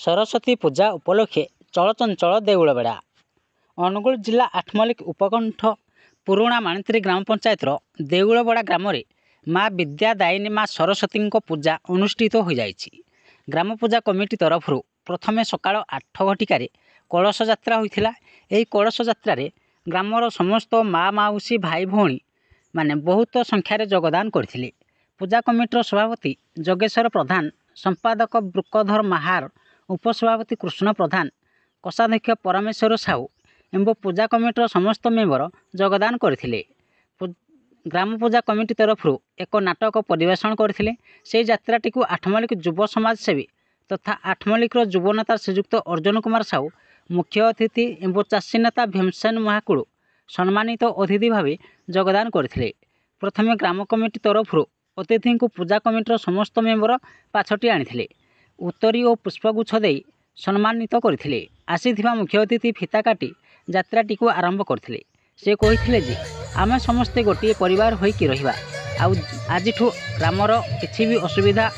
सरस्वती पूजा उपलक्षे चलचंचल देउलबेड़ा। अनुगुल जिला आठमल्लिक उपकंठ पुराणा माणित्री ग्राम पंचायतर देउलबेड़ा ग्राम में माँ विद्यादायिनी माँ सरस्वती पूजा अनुष्ठित हो जाइछि। ग्राम पूजा कमिटी तरफ प्रथमे सकाळ 8 घटिकार कलश यात्रा होइथिला। एही कलश यात्रा ग्रामर समस्त माँ माउसी भाई भौणी माने बहुत संख्यार योगदान करथिले। पूजा कमिटीर सभापति जगेश्वर प्रधान, संपादक ब्रुकधर महार, उपसभापति कृष्ण प्रधान, कोषाध्यक्ष परमेश्वर साहू एवं पूजा कमिटीर समस्त मेम्बर योगदान करथिले। ग्राम पूजा कमिटी तरफ एक नाटक परिवेषण करथिले। से यात्राटी को आठमल्लिक युव समाज सेवी तथा आठमल्लिकर युव नेता श्रीयुक्त अर्जुन कुमार साहू, मुख्य अतिथि एवं चाषी नेता भीमसेन महाकुड़ सम्मानित अतिथि भाव योगदान करथिले। प्रथमे ग्राम कमिटी तरफ अतिथि को पूजा कमिटीर समस्त मेम्बर पाछटी आनिथिले। उत्तरी और पुष्पगुच्छ दे सम्मानित करथिले। आसीथिबा मुख्य अतिथि फिता काटी यात्राटी को आरंभ करथिले। से कहिथिले जे आमे समस्ते गोटे परिवार होइकी रहिबा, आउ आजिठु ग्रामर किछि भी असुविधा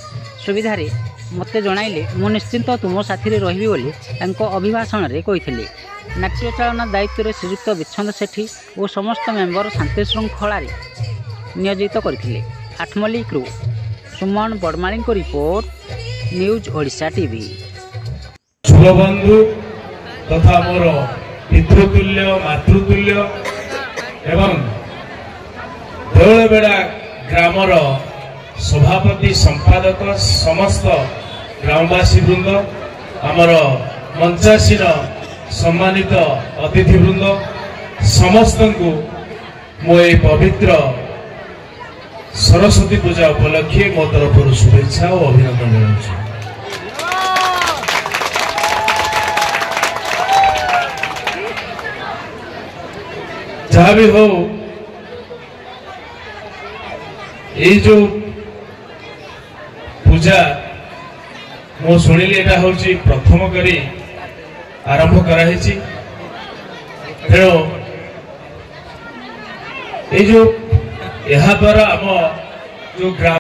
सुविधारे मते जणाइले मु निश्चिंत तुम साथी रहिबी बोली तांको अभिभाषण रे कहिथिले। नाट्य चालना दायित्व रे श्रीयुक्त विच्छंद सेठी और समस्त मेम्बर शांति श्रृंखला नियोजित करथिले। आठमल्लिक रु सुमन बड़माली को रिपोर्ट, न्यूज ओडिशा टीवी। शुभबंधु तथा मोर पितृतुल्य मातृतुल्य एवं देउलबेड़ा ग्रामर सभापति संपादक समस्त ग्रामवासी वृंद, आमर मंचासीन सम्मानित अतिथि वृंद समस्त को मो पवित्र सरस्वती पूजा उपलक्षे मो तरफ शुभेच्छा और अभिनंदन जनाऊँ। जहाँ भी हो, ये जो पूजा मो शुणिली एटा होची प्रथम करी आरंभ कराई। तेणु ये जो यहाँ द्वारा आम जो ग्राम